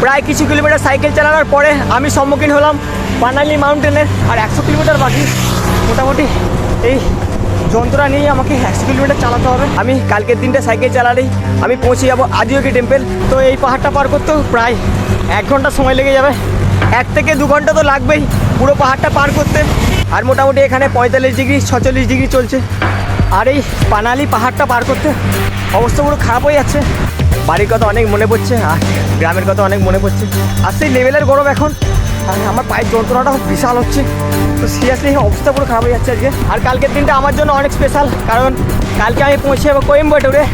প্রায় কিছু kilometre cycle চালানোর পরে আমি সম্মুখীন হলাম পানালি মাউন্টেনের। আর 100 কিলোমিটার বাকি। মোটামুটি এই যন্ত্রণা নিয়ে আমাকে 100 কিলোমিটার চালাতে হবে। আমি কালকের দিনটা সাইকেল চালালেই আমি পৌঁছে যাবো আজিওগি টেম্পল। তো এই পাহাড়টা পার করতেও প্রায় 1 ঘন্টা সময় লেগে যাবে। 1 থেকে 2 ঘন্টা তো লাগবেই পুরো পাহাড়টা পার করতে। আর মোটামুটি এখানে 45 ডিগ্রি 46 ডিগ্রি চলছে। আর এই পানালি পাহাড়টা পার করতে অবস্থা পুরো খারাপ হয়ে যাচ্ছে। বাড়ির কথা অনেক মনে পড়ছে আর গ্রামের কথা অনেক মনে পড়ছে। আর সেই লেভেলের গরম এখন। আর আমার পায়ের যন্ত্রণাটা বিশাল হচ্ছে। তো সিরিয়াসলি অবস্থা পুরো খারাপ হয়ে যাচ্ছে আজকে। আর কালকের দিনটা আমার জন্য অনেক স্পেশাল, কারণ কালকে আমি পৌঁছে যাবো কোয়েম্বাটুরে।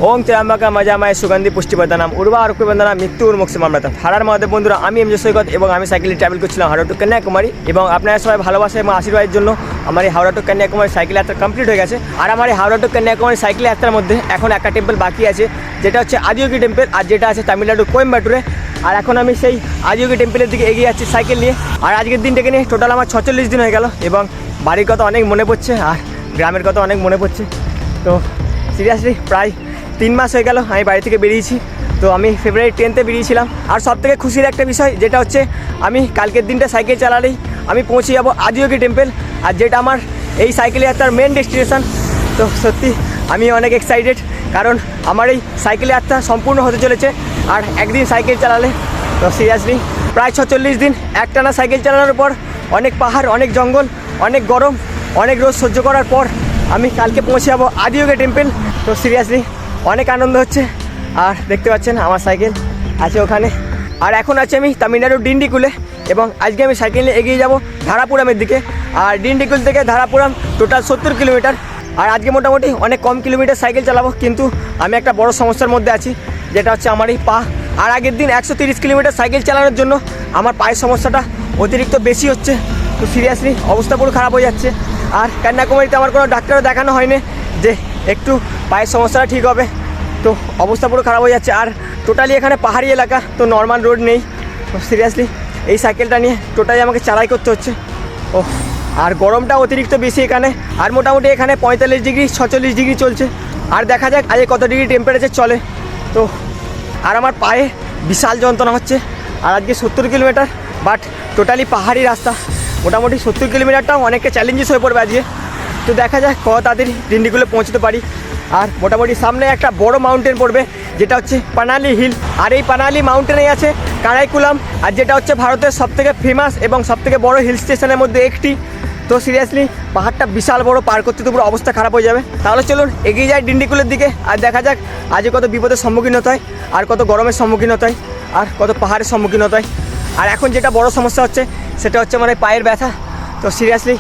ওং ত্র্যম্বকম যজামহে সুগন্ধি পুষ্টিবর্ধনম উর্বারুকমিব বন্ধনানাং মৃত্যুর্মুক্ষীয়মামৃতম। হারার মহাদেব বন্ধুরা, আমি এমজে সৈকত এবং আমি সাইকেলে ট্রাভেল করছিলাম হাওড়া টু কন্যাকুমারী। এবং আপনারা সবাই ভালোবাসা এবং আশীর্বাদের জন্য আমার এই হাওড়া টু কন্যাকুমারী সাইকেল যাত্রা কমপ্লিট হয়ে গেছে। আর আমার এই হাওড়া টু কন্যাকুমারী সাইকেল যাত্রার মধ্যে এখন একটা টেম্পল বাকি আছে, যেটা হচ্ছে আজিওগি টেম্পল, আর যেটা আছে তামিলনাড়ুর কোয়েম্বাটুরে। আর এখন আমি সেই আজিওগি টেম্পলের দিকে এগিয়ে যাচ্ছি সাইকেল নিয়ে। আর আজকের দিনটাকে নিয়ে টোটাল আমার 46 দিন হয়ে গেল এবং বাড়ির কথা অনেক মনে পড়ছে আর গ্রামের কথা অনেক মনে পড়ছে। তো সিরিয়াসলি প্রায় 3 মাস হয়ে গেল আমি বাড়ি থেকে বেরিয়েছি। তো আমি ফেব্রুয়ারি 10-তে বেরিয়েছিলাম। আর সবথেকে খুশির একটা বিষয় যেটা হচ্ছে আমি কালকের দিনটা সাইকেল চালালেই আমি পৌঁছে যাবো আজিওগি টেম্পল, আর যেটা আমার এই সাইকেল যাত্রার মেন ডেস্টিনেশন। তো সত্যি আমি অনেক এক্সাইটেড, কারণ আমার এই সাইকেল যাত্রা সম্পূর্ণ হতে চলেছে আর একদিন সাইকেল চালালে। তো সিরিয়াসলি প্রায় 46 দিন একটানা সাইকেল চালানোর পর, অনেক পাহাড়, অনেক জঙ্গল, অনেক গরম, অনেক রোদ সহ্য করার পর আমি কালকে পৌঁছে যাবো আজিওগি টেম্পল। তো সিরিয়াসলি অনেক আনন্দ হচ্ছে। আর দেখতে পাচ্ছেন আমার সাইকেল আছে ওখানে। আর এখন আছে আমি তামিলনাড়ুর ডিন্ডিকুলে এবং আজকে আমি সাইকেল নিয়ে এগিয়ে যাব ধারাপুরামের দিকে। আর ডিন্ডিকুল থেকে ধারাপুরাম টোটাল 70 কিলোমিটার। আর আজকে মোটামুটি অনেক কম কিলোমিটার সাইকেল চালাবো, কিন্তু আমি একটা বড় সমস্যার মধ্যে আছি, যেটা হচ্ছে আমার এই পা। আর আগের দিন 130 কিলোমিটার সাইকেল চালানোর জন্য আমার পায়ের সমস্যাটা অতিরিক্ত বেশি হচ্ছে। তো সিরিয়াসলি অবস্থা পুরো খারাপ হয়ে যাচ্ছে। আর কন্যাকুমারীতে আমার কোনো ডাক্তারও দেখানো হয়নি যে একটু পায়ের সমস্যাটা ঠিক হবে। তো অবস্থা পুরো খারাপ হয়ে যাচ্ছে। আর টোটালি এখানে পাহাড়ি এলাকা, তো নর্মাল রোড নেই। তো সিরিয়াসলি এই সাইকেলটা নিয়ে টোটালি আমাকে চালাই করতে হচ্ছে। ও আর গরমটা অতিরিক্ত বেশি এখানে। আর মোটামুটি এখানে 45 ডিগ্রি 46 ডিগ্রি চলছে। আর দেখা যাক আজকে কত ডিগ্রি টেম্পারেচার চলে। তো আর আমার পায়ে বিশাল যন্ত্রণা হচ্ছে। আর আজকে 70 কিলোমিটার, বাট টোটালি পাহাড়ি রাস্তা। মোটামুটি 70 কিলোমিটারটাও অনেকটা চ্যালেঞ্জেস হয়ে পড়বে আজকে। তো দেখা যাক কত তাড়াতাড়ি ডিন্ডিগুলো পৌঁছতে পারি। আর মোটামুটি সামনে একটা বড় মাউন্টেন পড়বে, যেটা হচ্ছে পানালি হিল। আর এই পানালি মাউন্টেনে আছে কারাইকুলাম, আর যেটা হচ্ছে ভারতের সবথেকে ফেমাস এবং সবথেকে বড় হিল স্টেশনের মধ্যে একটি। তো সিরিয়াসলি পাহাড়টা বিশাল বড়, পার করতে তো পুরো অবস্থা খারাপ হয়ে যাবে। তাহলে চলুন এগিয়ে যাই ডিন্ডিকুলের দিকে, আর দেখা যাক আজকে কত বিপদের সম্মুখীন হতে হয়, আর কত গরমের সম্মুখীন হতে হয়, আর কত পাহাড়ের সম্মুখীন হতে হয়। আর এখন যেটা বড় সমস্যা হচ্ছে সেটা হচ্ছে মানে পায়ের ব্যথা। তো সিরিয়াসলি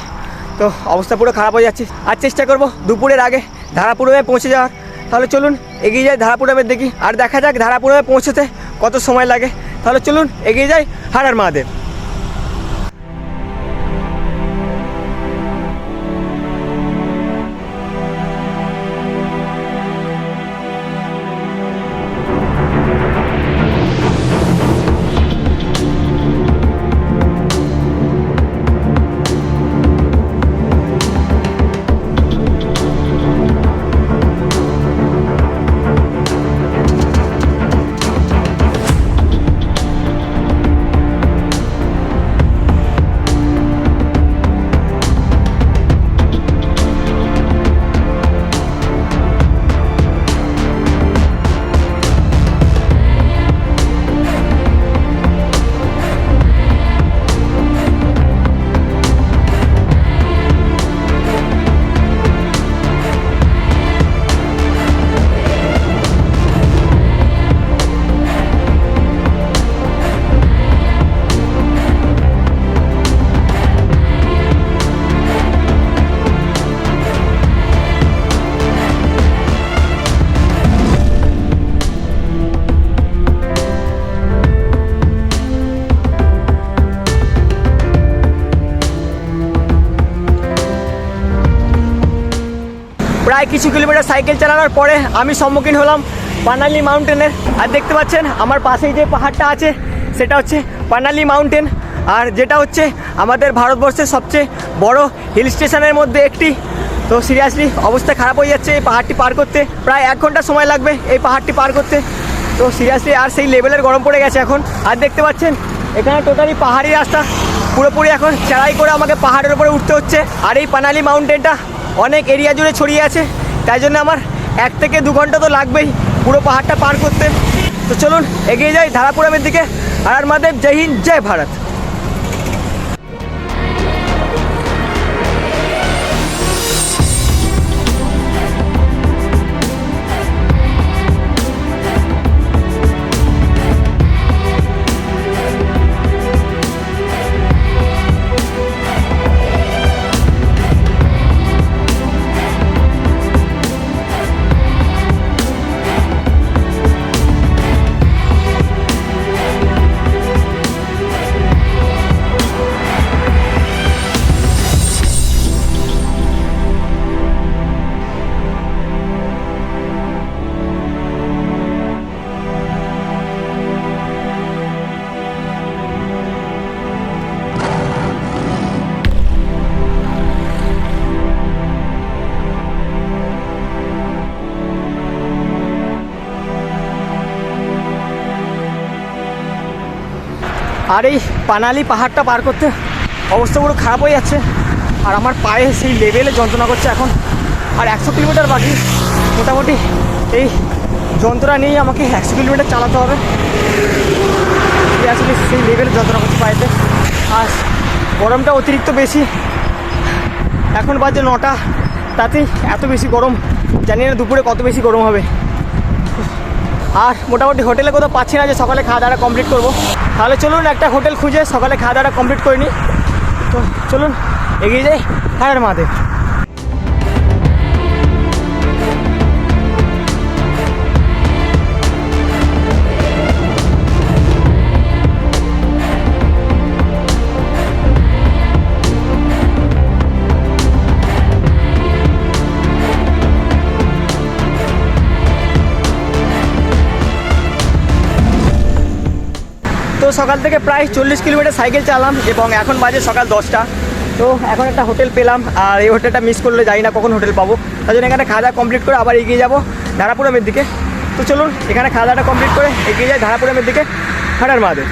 তো অবস্থা পুরো খারাপ হয়ে যাচ্ছে। আর চেষ্টা করব দুপুরের আগে ধারাপুরামে পৌঁছে যাওয়ার। তাহলে চলুন এগিয়ে যাই ধারাপুরামের দিকে, আর দেখা যাক ধারাপুরামে পৌঁছতে কত সময় লাগে। তাহলে চলুন এগিয়ে যাই। হর হর মহাদেব। প্রায় কিছু কিলোমিটার সাইকেল চালানোর পরে আমি সম্মুখীন হলাম পানালি মাউন্টেনের। আর দেখতে পাচ্ছেন আমার পাশেই যে পাহাড়টা আছে সেটা হচ্ছে পানালি মাউন্টেন, আর যেটা হচ্ছে আমাদের ভারতবর্ষের সবচেয়ে বড় হিল স্টেশনের মধ্যে একটি। তো সিরিয়াসলি অবস্থা খারাপ হয়ে যাচ্ছে এই পাহাড়টি পার করতে। প্রায় 1 ঘন্টা সময় লাগবে এই পাহাড়টি পার করতে। তো সিরিয়াসলি আর সেই লেভেলের গরম পড়ে গেছে এখন। আর দেখতে পাচ্ছেন এখানে টোটালি পাহাড়ি রাস্তা, পুরোপুরি এখন চড়াই করে আমাকে পাহাড়ের উপরে উঠতে হচ্ছে। আর এই পানালি মাউন্টেনটা অনেক এরিয়া জুড়ে ছড়িয়ে আছে, তাই জন্য আমার 1 থেকে 2 ঘন্টা তো লাগবেই পুরো পাহাড়টা পার করতে। তো চলুন এগিয়ে যাই ধারাপুরামের দিকে। হর হর মহাদেব, জয় হিন্দ, জয় ভারত। আর এই পানালি পাহাড়টা পার করতে অবস্থা পুরো খারাপ হয়ে যাচ্ছে। আর আমার পায়ে সেই লেভেলে যন্ত্রণা করছে এখন। আর 100 কিলোমিটার বাকি, মোটামুটি এই যন্ত্রণা নিয়েই আমাকে 100 কিলোমিটার চালাতে হবে। আসলে সেই লেভেলে যন্ত্রণা করছে পায়েতে। আর গরমটা অতিরিক্ত বেশি, এখন বাজে 9টা, তাতেই এত বেশি গরম। জানি না দুপুরে কত বেশি গরম হবে। আর মোটামুটি হোটেলে কোথাও পাচ্ছি না যে সকালে খাওয়া দাওয়া কমপ্লিট করবো। তাহলে চলুন একটা হোটেল খুঁজে সকালে খাওয়া দাওয়া কমপ্লিট করে নিই। তো চলুন এগিয়ে যাই। হর হর মহাদেব। তো সকাল থেকে প্রায় 40 কিলোমিটার সাইকেল চালাম এবং এখন বাজে সকাল 10টা। তো এখন একটা হোটেল পেলাম, আর এই হোটেলটা মিস করলে জানি না কখন হোটেল পাবো। তাই জন্য এখানে খাওয়া দাওয়া কমপ্লিট করে আবার এগিয়ে যাবো ধারাপুরামের দিকে। তো চলুন এখানে খাওয়া দাওয়াটা কমপ্লিট করে এগিয়ে যাই ধারাপুরামের দিকে। হর হর মহাদেব।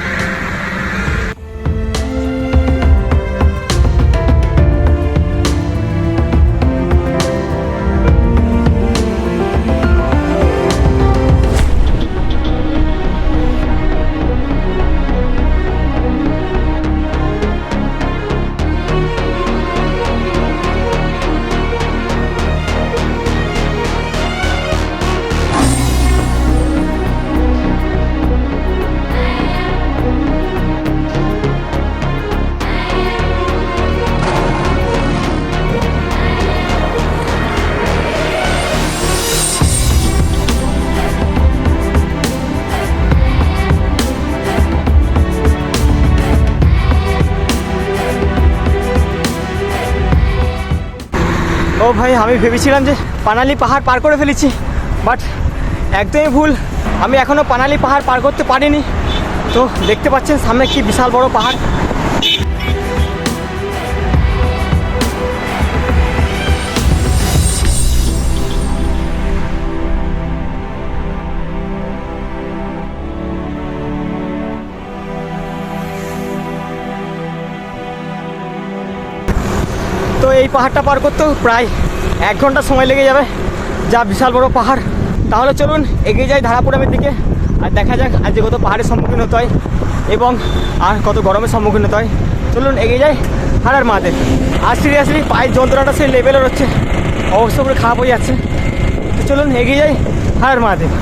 ও ভাই, আমি ভেবেছিলাম যে পানালি পাহাড় পার করে ফেলেছি, বাট একদমই ভুল। আমি এখনও পানালি পাহাড় পার করতে পারিনি। তো দেখতে পাচ্ছেন সামনে কি বিশাল বড় পাহাড়। তো এই পাহাড়টা পার করতেও প্রায় 1 ঘন্টা সময় লেগে যাবে, যা বিশাল বড় পাহাড়। তাহলে চলুন এগিয়ে যাই ধারাপুরামের দিকে, আর দেখা যাক আজকে কত পাহাড়ের সম্মুখীন হতে হয় এবং আর কত গরমের সম্মুখীন হতে হয়। চলুন এগিয়ে যাই। হর হর মহাদেব। আর সিরিয়াসলি পায়ের যন্ত্রণাটা সেই লেভেলের হচ্ছে, অবস্থা পুরো খারাপ হয়ে যাচ্ছে। তো চলুন এগিয়ে যাই। হর হর মহাদেব।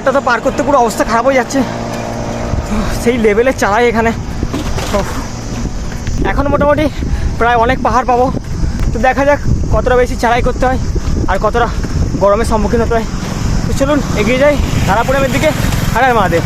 পাহাড়টা তো পার করতে পুরো অবস্থা খারাপ হয়ে যাচ্ছে, সেই লেভেলের চড়াই এখানে। এখন মোটামুটি প্রায় অনেক পাহাড় পাবো, তো দেখা যাক কতটা বেশি চড়াই করতে হয় আর কতটা গরমের সম্মুখীন হতে হয়। তো চলুন এগিয়ে যাই তারাপুরামের দিকে। হর হর মহাদেব।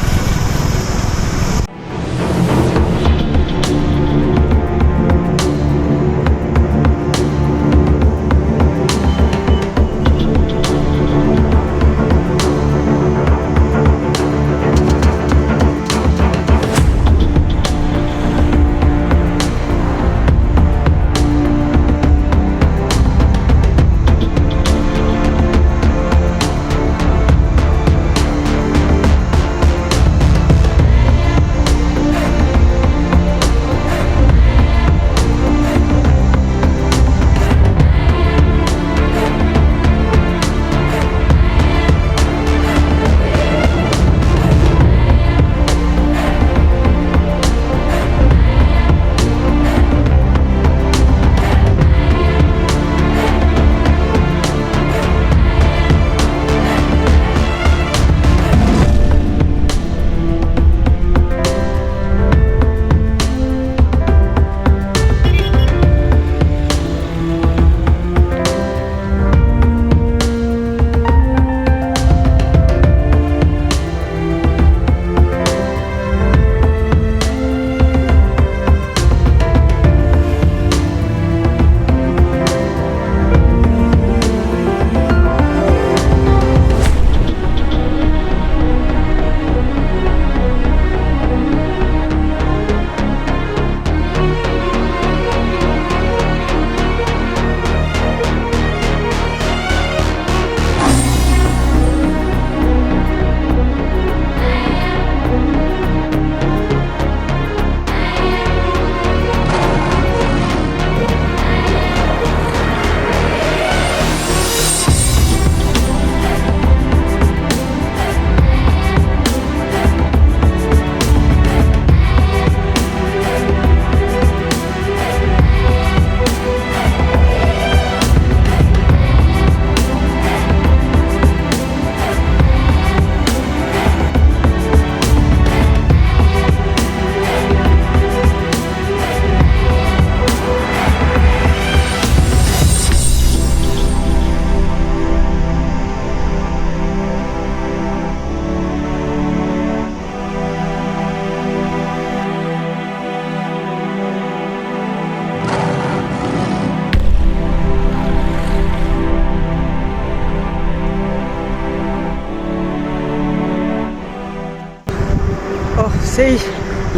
সেই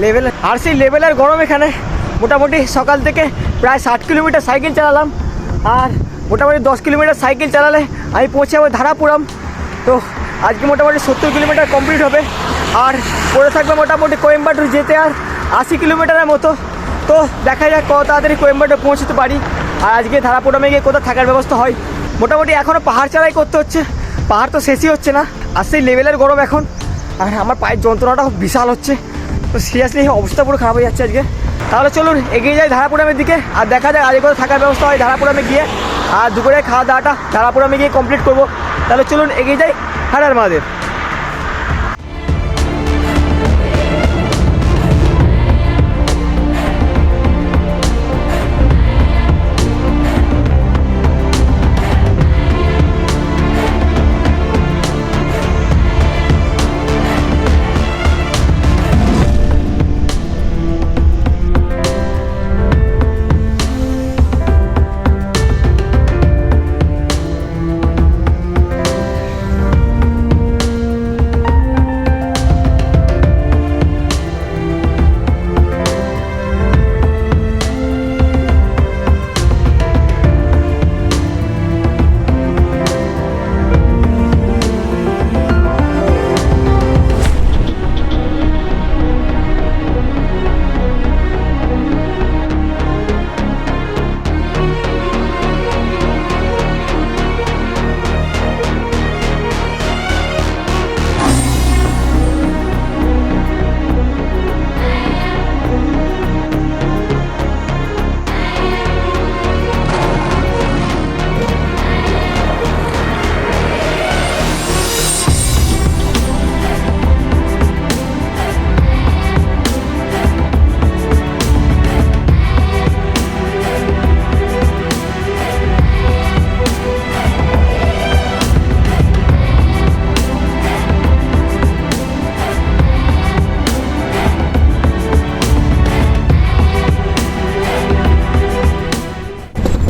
লেভেলের আর সেই লেভেলের গরম এখানে। মোটামুটি সকাল থেকে প্রায় 60 কিলোমিটার সাইকেল চালালাম, আর মোটামুটি 10 কিলোমিটার সাইকেল চালালে আমি পৌঁছে যাবো ধারাপুরাম। তো আজকে মোটামুটি 70 কিলোমিটার কমপ্লিট হবে, আর পড়ে থাকবে মোটামুটি কোয়েম্বাটুর যেতে আর 80 কিলোমিটারের মতো। তো দেখা যাক কত তাড়াতাড়ি কোয়েম্বাটুর পৌঁছতে পারি, আর আজকে ধারাপুরামে গিয়ে কোথাও থাকার ব্যবস্থা হয়। মোটামুটি এখনও পাহাড় চড়াই করতে হচ্ছে, পাহাড় তো শেষই হচ্ছে না, আর সেই লেভেলের গরম এখন। আর আমার পায়ের যন্ত্রণাটাও বিশাল হচ্ছে, তো সিরিয়াসলি অবস্থা পুরো খারাপ হয়ে যাচ্ছে আজকে। তাহলে চলুন এগিয়ে যাই ধারাপুরামের দিকে, আর দেখা যাক আজকে কোথাও থাকার ব্যবস্থা হয় ধারাপুরামে গিয়ে, আর দুপুরে খাওয়া দাওয়াটা ধারাপুরামে গিয়ে কমপ্লিট করবো। তাহলে চলুন এগিয়ে যাই। হর হর মহাদেব।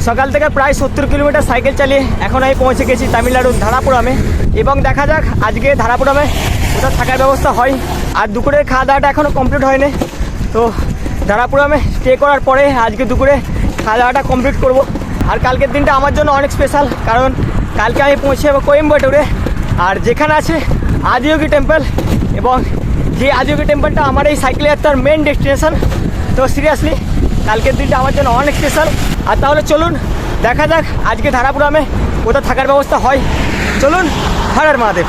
সকাল থেকে প্রায় 70 কিলোমিটার সাইকেল চালিয়ে এখন আমি পৌঁছে গেছি তামিলনাড়ুর ধারাপুরামে। এবং দেখা যাক আজকে ধারাপুরামে কোথাও থাকার ব্যবস্থা হয়। আর দুপুরের খাওয়া দাওয়াটা এখনও কমপ্লিট হয়নি, তো ধারাপুরামে স্টে করার পরে আজকে দুপুরে খাওয়া দাওয়াটা কমপ্লিট করব। আর কালকের দিনটা আমার জন্য অনেক স্পেশাল, কারণ কালকে আমি পৌঁছে যাবো কোয়েম্বাটোরে। আর যেখানে আছে আদিয়োগী টেম্পল, এবং যে আদিয়োগী টেম্পলটা আমার এই সাইকেল যাত্রার মেন ডেস্টিনেশন। তো সিরিয়াসলি কালকের দিনটা আমার জন্য অনেক স্পেশাল। আর তাহলে চলুন দেখা যাক আজকে ধারাপুরামে কোথাও থাকার ব্যবস্থা হয়। চলুন, হর হর মহাদেব।